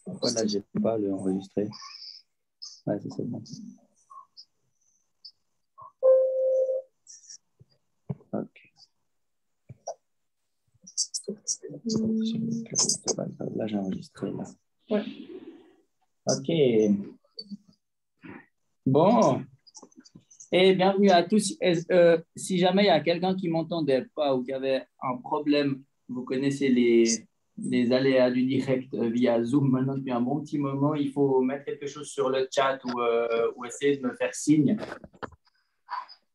Pourquoi là, je n'ai pas le enregistré? Ouais, c'est bon. Ok. Là, j'ai enregistré. Là. Ouais. Ok. Bon. Et bienvenue à tous. Si jamais il y a quelqu'un qui ne m'entendait pas ou qui avait un problème, vous connaissez les aléas du direct via Zoom maintenant depuis un bon petit moment, il faut mettre quelque chose sur le chat ou essayer de me faire signe.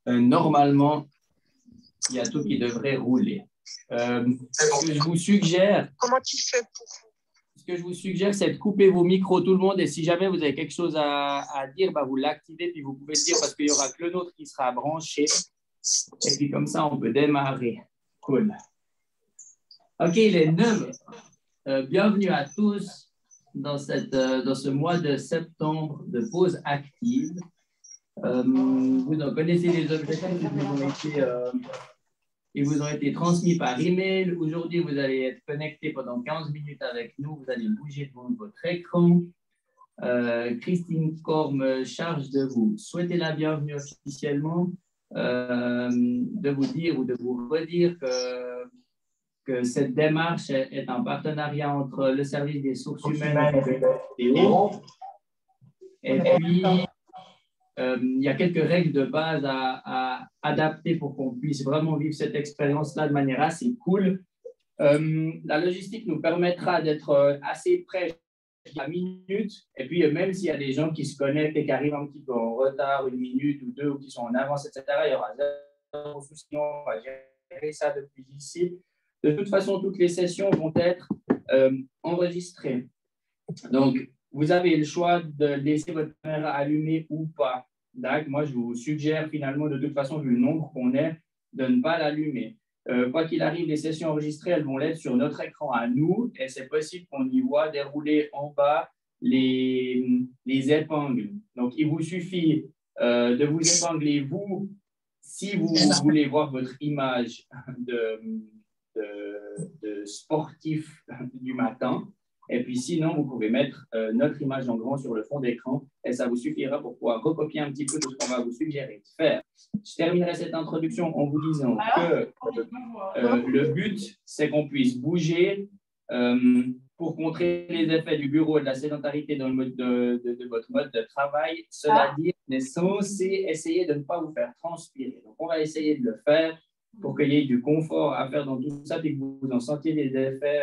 Normalement, il y a tout qui devrait rouler. Ce que je vous suggère. Comment tu fais pour... Ce que je vous suggère, c'est de couper vos micros, tout le monde. Et si jamais vous avez quelque chose à dire, bah, vous l'activez, puis vous pouvez le dire parce qu'il n'y aura que le nôtre qui sera branché. Et puis comme ça, on peut démarrer. Cool. OK, les 9. Bienvenue à tous dans ce mois de septembre de pause active. Vous en connaissez les objectifs qui vous ont été transmis par email. Aujourd'hui, vous allez être connecté pendant 15 minutes avec nous. Vous allez bouger devant votre écran. Christine Corr me charge de vous souhaiter la bienvenue officiellement, de vous dire ou de vous redire que cette démarche est un partenariat entre le service des sources humaines et Théo. Et puis, il y a quelques règles de base à adapter pour qu'on puisse vraiment vivre cette expérience-là de manière assez cool. La logistique nous permettra d'être assez près à minute. Et puis, même s'il y a des gens qui se connectent et qui arrivent un petit peu en retard, une minute ou deux, ou qui sont en avance, etc., il y aura zéro souci. On va gérer ça depuis ici. De toute façon, toutes les sessions vont être enregistrées. Donc, vous avez le choix de laisser votre caméra allumée ou pas. D'accord. Moi, je vous suggère finalement, de toute façon, vu le nombre qu'on est, de ne pas l'allumer. Quoi qu'il arrive, les sessions enregistrées, elles vont l'être sur notre écran à nous et c'est possible qu'on y voit dérouler en bas les épingles. Donc, il vous suffit de vous épingler, vous, si vous voulez voir votre image de sportif du matin. Et puis sinon, vous pouvez mettre notre image en grand sur le fond d'écran et ça vous suffira pour pouvoir recopier un petit peu tout ce qu'on va vous suggérer de faire. Je terminerai cette introduction en vous disant que le but, c'est qu'on puisse bouger pour contrer les effets du bureau et de la sédentarité dans le mode de votre mode de travail. Cela dit, on est censé essayer de ne pas vous faire transpirer. Donc, on va essayer de le faire pour qu'il y ait du confort à faire dans tout ça et que vous en sentiez des effets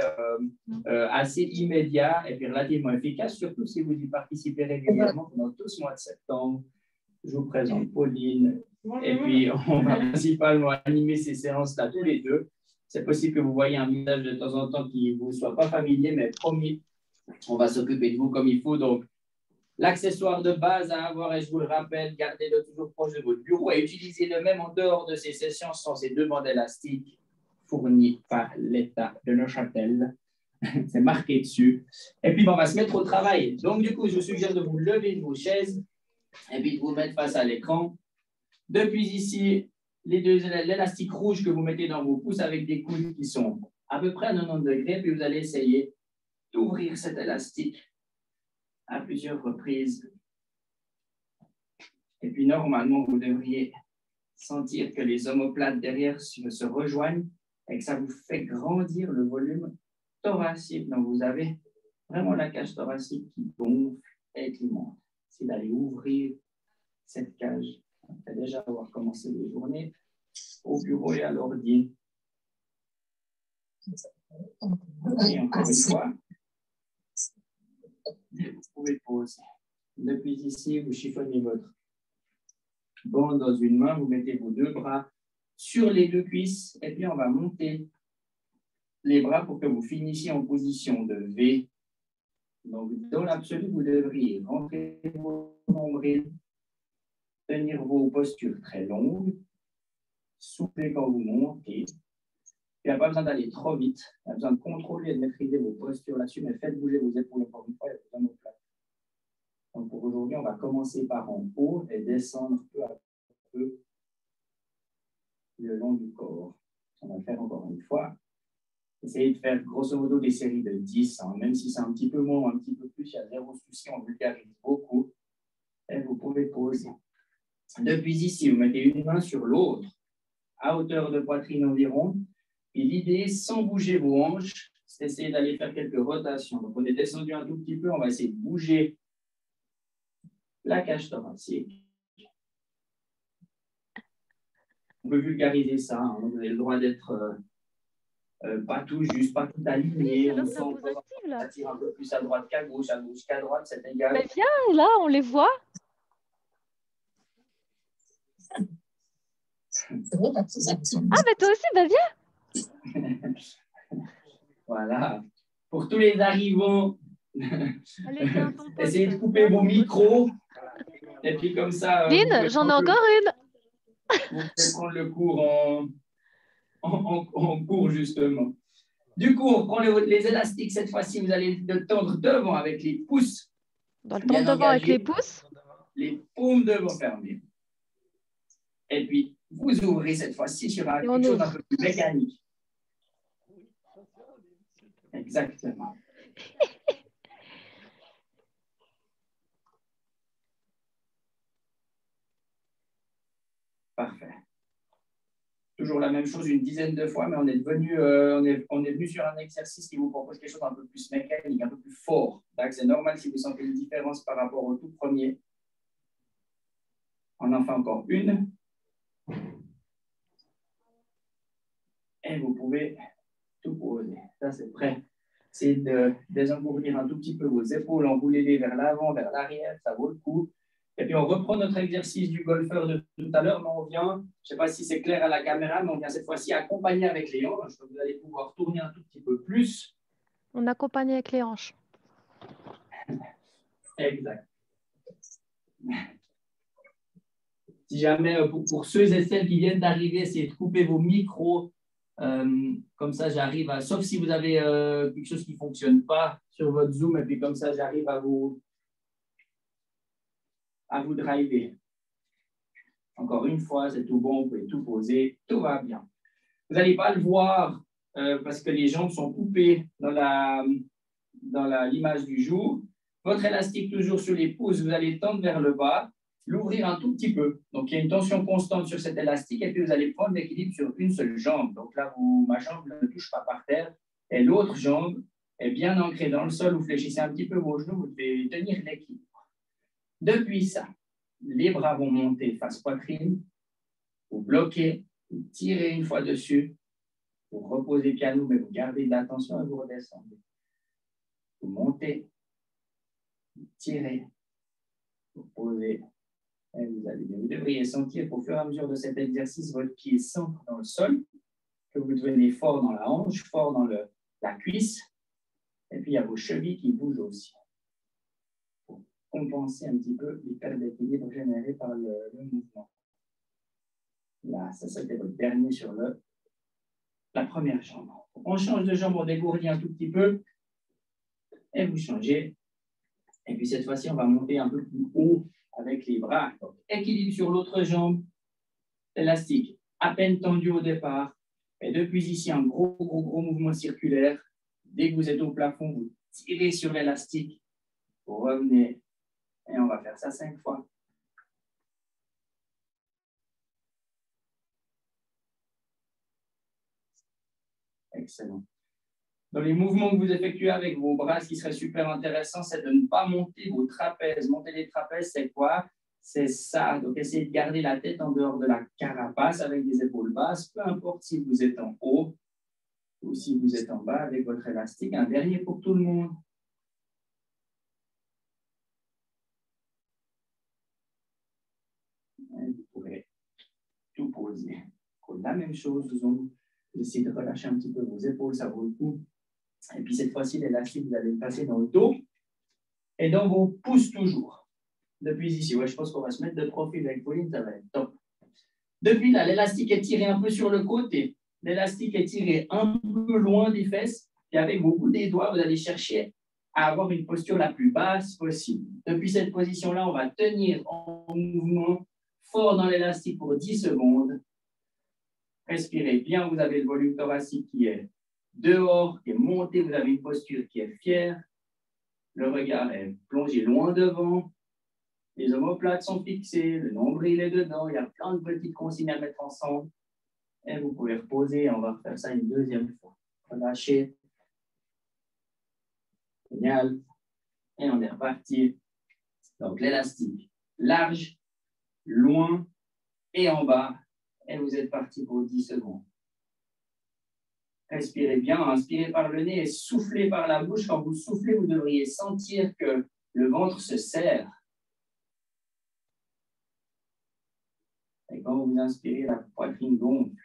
assez immédiats et puis relativement efficaces, surtout si vous y participez régulièrement pendant tout ce mois de septembre. Je vous présente Pauline et puis on va principalement animer ces séances-là tous les deux. C'est possible que vous voyez un visage de temps en temps qui ne vous soit pas familier, mais promis, on va s'occuper de vous comme il faut. Donc, l'accessoire de base à avoir, et je vous le rappelle, gardez-le toujours proche de votre bureau et utilisez-le même en dehors de ces sessions sans ces deux bandes élastiques fournies par l'État de Neuchâtel. C'est marqué dessus. Et puis, on va se mettre au travail. Donc, du coup, je vous suggère de vous lever de vos chaises et puis de vous mettre face à l'écran. Depuis ici, l'élastique rouge que vous mettez dans vos pouces avec des coudes qui sont à peu près à 90 degrés, puis vous allez essayer d'ouvrir cet élastique à plusieurs reprises. Et puis, normalement, vous devriez sentir que les omoplates derrière se rejoignent et que ça vous fait grandir le volume thoracique. Donc, vous avez vraiment la cage thoracique qui gonfle et qui monte. C'est d'aller ouvrir cette cage. On peut déjà avoir commencé les journées au bureau et à l'ordi. Et encore une fois, vous pouvez poser. Depuis ici, vous chiffonnez votre bande dans une main, vous mettez vos deux bras sur les deux cuisses et puis on va monter les bras pour que vous finissiez en position de V. Donc, dans l'absolu, vous devriez rentrer vos nombrils, tenir vos postures très longues, souffler quand vous montez. Il n'y a pas besoin d'aller trop vite. Il y a besoin de contrôler et de maîtriser vos postures là-dessus, mais faites bouger vos épaules encore une fois, il y a besoin de place. Donc, pour aujourd'hui, on va commencer par en haut et descendre peu à peu le long du corps. On va le faire encore une fois. Essayez de faire grosso modo des séries de 10, hein, même si c'est un petit peu moins ou un petit peu plus, il y a zéro souci, on vulgarise beaucoup. Et vous pouvez poser. Depuis ici, vous mettez une main sur l'autre, à hauteur de poitrine environ. Et l'idée, sans bouger vos hanches, c'est d'essayer d'aller faire quelques rotations. Donc, on est descendu un tout petit peu, on va essayer de bouger la cage thoracique. On peut vulgariser ça, hein. Vous avez le droit d'être pas tout juste, pas tout aligné. Oui, On c'est sent positive, là. ça tire un peu plus à droite qu'à gauche qu'à droite, c'est égal. Mais viens, là, on les voit. Ah, mais toi aussi, bah viens. Voilà. Pour tous les arrivants, Allez, viens, ton poste. essayez de couper vos micros. Et puis comme ça, Lynn, j'en ai encore une. Vous pouvez prendre le cours en cours, justement. Du coup, on prend les élastiques. Cette fois-ci, vous allez le tendre devant avec les pouces. On doit le tendre devant avec les pouces. Les paumes devant fermées. Et puis, vous ouvrez cette fois-ci sur quelque chose d'un peu plus mécanique. Exactement. Parfait. Toujours la même chose une dizaine de fois, mais on est venu sur un exercice qui vous propose quelque chose d'un peu plus mécanique, un peu plus fort. C'est normal si vous sentez une différence par rapport au tout premier. On en fait encore une. Et vous pouvez tout poser. Ça, c'est prêt. C'est de désengourdir un tout petit peu vos épaules, enroulez-les vers l'avant, vers l'arrière, ça vaut le coup. Et puis, on reprend notre exercice du golfeur de tout à l'heure, mais on vient, je ne sais pas si c'est clair à la caméra, mais on vient cette fois-ci accompagner avec les hanches. Donc, vous allez pouvoir tourner un tout petit peu plus. On accompagne avec les hanches. Exact. Si jamais, pour ceux et celles qui viennent d'arriver, essayez de couper vos micros. Comme ça, j'arrive à... Sauf si vous avez quelque chose qui ne fonctionne pas sur votre Zoom, et puis comme ça, j'arrive à vous driver. Encore une fois, c'est tout bon, vous pouvez tout poser, tout va bien. Vous n'allez pas le voir parce que les jambes sont coupées dans l'image du jour. Votre élastique toujours sur les pouces, vous allez tendre vers le bas, l'ouvrir un tout petit peu. Donc, il y a une tension constante sur cet élastique et puis vous allez prendre l'équilibre sur une seule jambe. Donc là, ma jambe ne touche pas par terre et l'autre jambe est bien ancrée dans le sol. Vous fléchissez un petit peu vos genoux, vous devez tenir l'équilibre. Depuis ça, les bras vont monter face poitrine, vous bloquez, vous tirez une fois dessus, vous reposez piano, mais vous gardez de l'attention et vous redescendez. Vous montez, vous tirez, vous posez, et vous devriez sentir qu'au fur et à mesure de cet exercice, votre pied s'ancre dans le sol, que vous devenez fort dans la hanche, fort dans la cuisse, et puis il y a vos chevilles qui bougent aussi. Pour compenser un petit peu les pertes d'équilibre générées par le mouvement. Là, ça c'était votre dernier sur la première jambe. On change de jambe, on dégourdit un tout petit peu, et vous changez. Et puis cette fois-ci, on va monter un peu plus haut avec les bras. Donc, équilibre sur l'autre jambe, élastique à peine tendu au départ. Et depuis ici, un gros mouvement circulaire. Dès que vous êtes au plafond, vous tirez sur l'élastique, vous revenez, et on va faire ça 5 fois. Excellent. Dans les mouvements que vous effectuez avec vos bras, ce qui serait super intéressant, c'est de ne pas monter vos trapèzes. Monter les trapèzes, c'est quoi? C'est ça. Donc, essayez de garder la tête en dehors de la carapace avec des épaules basses, peu importe si vous êtes en haut ou si vous êtes en bas avec votre élastique. Un dernier pour tout le monde. Et vous pourrez tout poser. La même chose, vous essayez de relâcher un petit peu vos épaules, ça vaut le coup. Et puis cette fois-ci, l'élastique, vous allez le passer dans le dos et dans vos pouces toujours. Depuis ici, ouais, je pense qu'on va se mettre de profil avec Pauline, ça va être top. Depuis là, l'élastique est tiré un peu sur le côté. L'élastique est tiré un peu loin des fesses. Et avec vos bouts des doigts, vous allez chercher à avoir une posture la plus basse possible. Depuis cette position-là, on va tenir en mouvement fort dans l'élastique pour 10 secondes. Respirez bien, vous avez le volume thoracique qui est dehors qui est monté, vous avez une posture qui est fière, le regard est plongé loin devant, les omoplates sont fixées, le nombril est dedans, il y a plein de petites consignes à mettre ensemble. Et vous pouvez reposer, on va refaire ça une deuxième fois. Relâchez. Génial. Et on est reparti. Donc l'élastique, large, loin et en bas. Et vous êtes parti pour 10 secondes. Respirez bien, inspirez par le nez et soufflez par la bouche. Quand vous soufflez, vous devriez sentir que le ventre se serre. Et quand vous inspirez, la poitrine gonfle.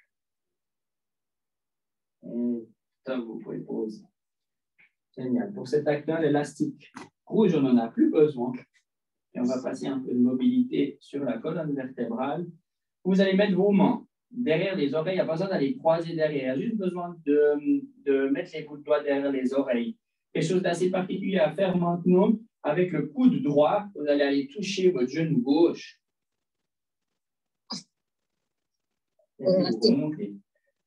Et top, vous pouvez poser. Génial. Pour cet acte-là, l'élastique rouge, on n'en a plus besoin. Et on va passer un peu de mobilité sur la colonne vertébrale. Vous allez mettre vos mains derrière les oreilles. Il n'y a pas besoin d'aller croiser derrière. Il y a juste besoin de mettre les bouts de doigts derrière les oreilles. Quelque chose d'assez particulier à faire maintenant. Avec le coude droit, vous allez aller toucher votre genou gauche. Et puis vous remontez.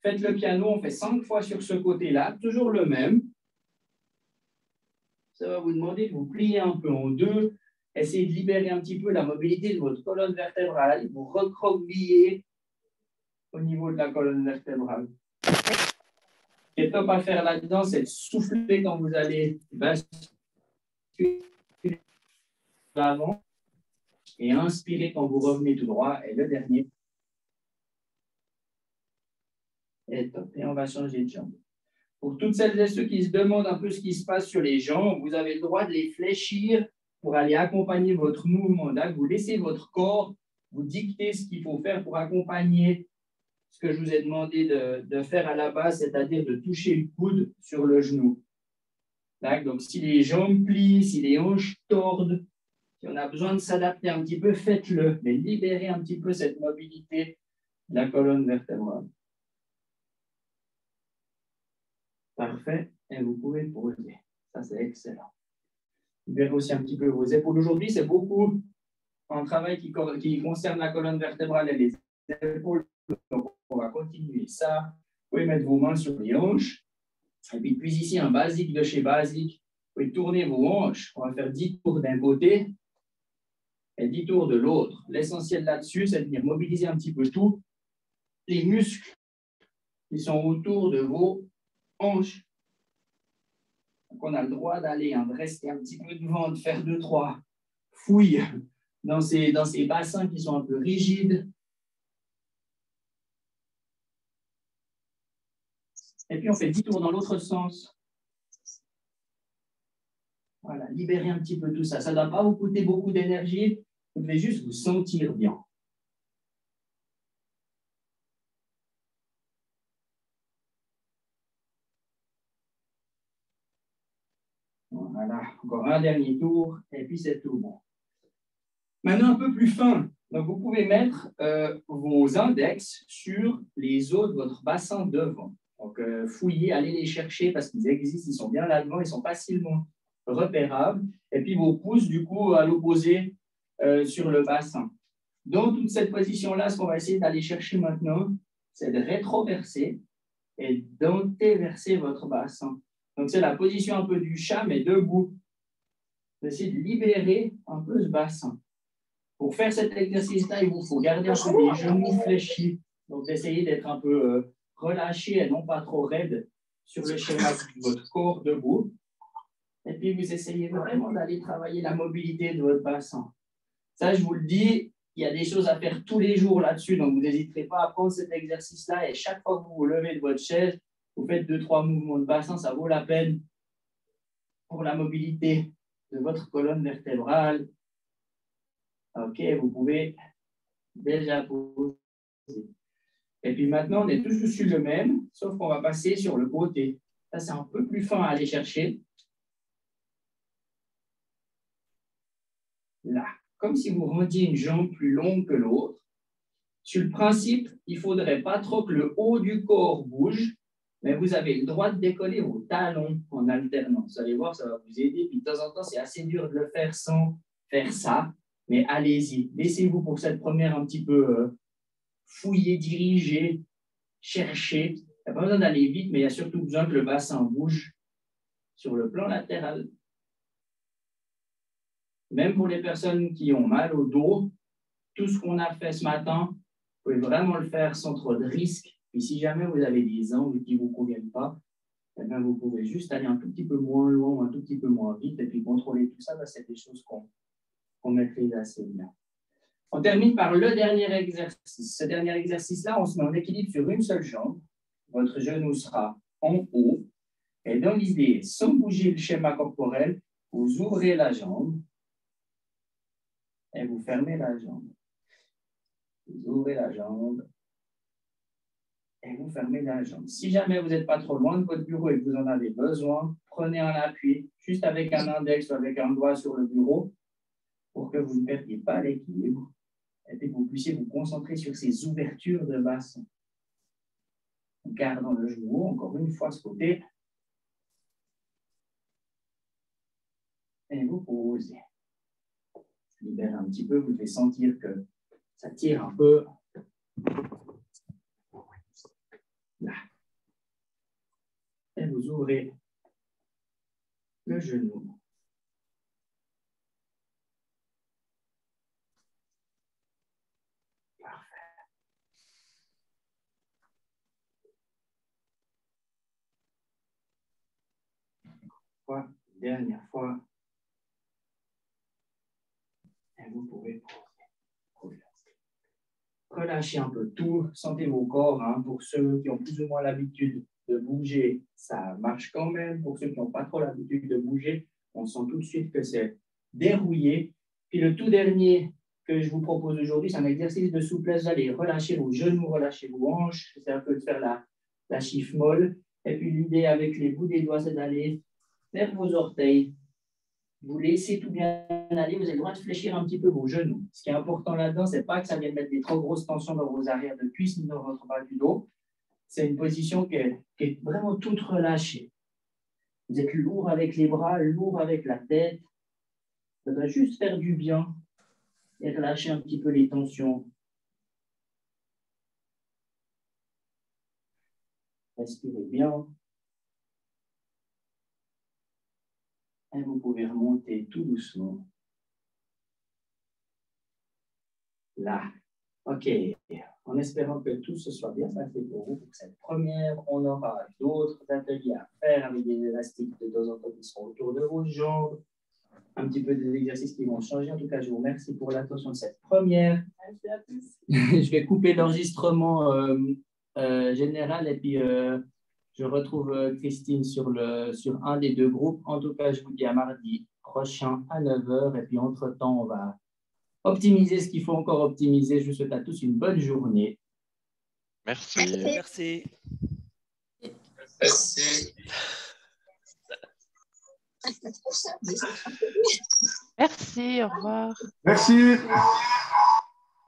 Faites le piano, on fait 5 fois sur ce côté-là, toujours le même. Ça va vous demander de vous plier un peu en deux. Essayez de libérer un petit peu la mobilité de votre colonne vertébrale. Vous recroquevillez au niveau de la colonne vertébrale. Ce qui est top à faire là-dedans, c'est de souffler quand vous allez basculer l'avant et inspirer quand vous revenez tout droit. Et le dernier. Et top. Et on va changer de jambe. Pour toutes celles et ceux qui se demandent un peu ce qui se passe sur les jambes, vous avez le droit de les fléchir pour aller accompagner votre mouvement. Là, vous laissez votre corps vous dicter ce qu'il faut faire pour accompagner ce que je vous ai demandé de faire à la base, c'est-à-dire de toucher le coude sur le genou. Là, donc, si les jambes plient, si les hanches tordent, si on a besoin de s'adapter un petit peu, faites-le, mais libérez un petit peu cette mobilité de la colonne vertébrale. Parfait, et vous pouvez poser. Ça, c'est excellent. Libérez aussi un petit peu vos épaules. Aujourd'hui, c'est beaucoup un travail qui concerne la colonne vertébrale et les épaules. Donc, on va continuer ça. Vous pouvez mettre vos mains sur les hanches. Et puis ici, un basique de chez Basique. Vous pouvez tourner vos hanches. On va faire 10 tours d'un côté et 10 tours de l'autre. L'essentiel là-dessus, c'est de venir mobiliser un petit peu tous les muscles qui sont autour de vos hanches. Donc, on a le droit d'aller, de rester un petit peu devant, de faire 2-3 fouilles dans ces bassins qui sont un peu rigides. Et puis, on fait 10 tours dans l'autre sens. Voilà, libérez un petit peu tout ça. Ça ne doit pas vous coûter beaucoup d'énergie. Vous devez juste vous sentir bien. Voilà, encore un dernier tour, et puis c'est tout bon. Maintenant, un peu plus fin. Donc, vous pouvez mettre vos index sur les os de votre bassin devant. Donc, fouillez, allez les chercher parce qu'ils existent, ils sont bien là-devant, ils sont facilement repérables. Et puis, vos pouces, du coup, à l'opposé sur le bassin. Dans toute cette position-là, ce qu'on va essayer d'aller chercher maintenant, c'est de rétroverser et d'antéverser votre bassin. Donc, c'est la position un peu du chat, mais debout. Essayez de libérer un peu ce bassin. Pour faire cet exercice-là, il vous faut garder un peu les genoux fléchis. Donc, essayez d'être un peu relâché et non pas trop raide sur le schéma de votre corps debout. Et puis, vous essayez vraiment d'aller travailler la mobilité de votre bassin. Ça, je vous le dis, il y a des choses à faire tous les jours là-dessus. Donc, vous n'hésiterez pas à prendre cet exercice-là. Et chaque fois que vous vous levez de votre chaise, vous faites 2-3 mouvements de bassin. Ça vaut la peine pour la mobilité de votre colonne vertébrale. OK, vous pouvez déjà poser. Et puis maintenant, on est tous sur le même, sauf qu'on va passer sur le côté. Ça, c'est un peu plus fin à aller chercher. Là, comme si vous rendiez une jambe plus longue que l'autre. Sur le principe, il ne faudrait pas trop que le haut du corps bouge, mais vous avez le droit de décoller vos talons en alternance. Vous allez voir, ça va vous aider. Puis de temps en temps, c'est assez dur de le faire sans faire ça, mais allez-y. Laissez-vous pour cette première un petit peu fouiller, diriger, chercher. n'y a pas besoin d'aller vite, mais il y a surtout besoin que le bassin bouge sur le plan latéral. Même pour les personnes qui ont mal au dos, tout ce qu'on a fait ce matin, vous pouvez vraiment le faire sans trop de risques. Et si jamais vous avez des angles qui ne vous conviennent pas, eh bien, vous pouvez juste aller un tout petit peu moins loin ou un tout petit peu moins vite et puis contrôler tout ça. C'est des choses qu'on maîtrise assez bien. On termine par le dernier exercice. Ce dernier exercice-là, on se met en équilibre sur une seule jambe. Votre genou sera en haut. Et dans l'idée, sans bouger le schéma corporel, vous ouvrez la jambe et vous fermez la jambe. Vous ouvrez la jambe et vous fermez la jambe. Si jamais vous n'êtes pas trop loin de votre bureau et que vous en avez besoin, prenez un appui, juste avec un index ou avec un doigt sur le bureau, pour que vous ne perdiez pas l'équilibre et que vous puissiez vous concentrer sur ces ouvertures de bassin. Gardons le genou encore une fois ce côté. Et vous posez. Libérez un petit peu, vous devez sentir que ça tire un peu. Là. Et vous ouvrez le genou. Parfait. Dernière fois. Et vous pouvez poser. Relâchez un peu tout. Sentez vos corps. Hein. Pour ceux qui ont plus ou moins l'habitude de bouger, ça marche quand même. Pour ceux qui n'ont pas trop l'habitude de bouger, on sent tout de suite que c'est dérouillé. Puis le tout dernier que je vous propose aujourd'hui, c'est un exercice de souplesse. Vous allez relâcher vos genoux, relâcher vos hanches. C'est un peu de faire la chiffre molle. Et puis l'idée avec les bouts des doigts, c'est d'aller vers vos orteils. Vous laissez tout bien aller, vous avez le droit de fléchir un petit peu vos genoux. Ce qui est important là-dedans, ce n'est pas que ça vienne mettre des trop grosses tensions dans vos arrières de cuisses ni dans votre bas du dos. C'est une position qui est vraiment toute relâchée. Vous êtes lourd avec les bras, lourd avec la tête. Ça doit juste faire du bien et relâcher un petit peu les tensions. Respirez bien. Et vous pouvez remonter tout doucement. Là. OK. En espérant que tout se soit bien passé pour vous pour cette première, on aura d'autres ateliers à faire avec des élastiques de temps en temps qui seront autour de vos jambes. Un petit peu des exercices qui vont changer. En tout cas, je vous remercie pour l'attention de cette première. Merci à tous. Je vais couper l'enregistrement général et puis je retrouve Christine sur un des deux groupes. En tout cas, je vous dis à mardi prochain à 9 h. Et puis, entre-temps, on va optimiser ce qu'il faut encore optimiser. Je vous souhaite à tous une bonne journée. Merci. Merci. Merci. Merci, au revoir. Merci.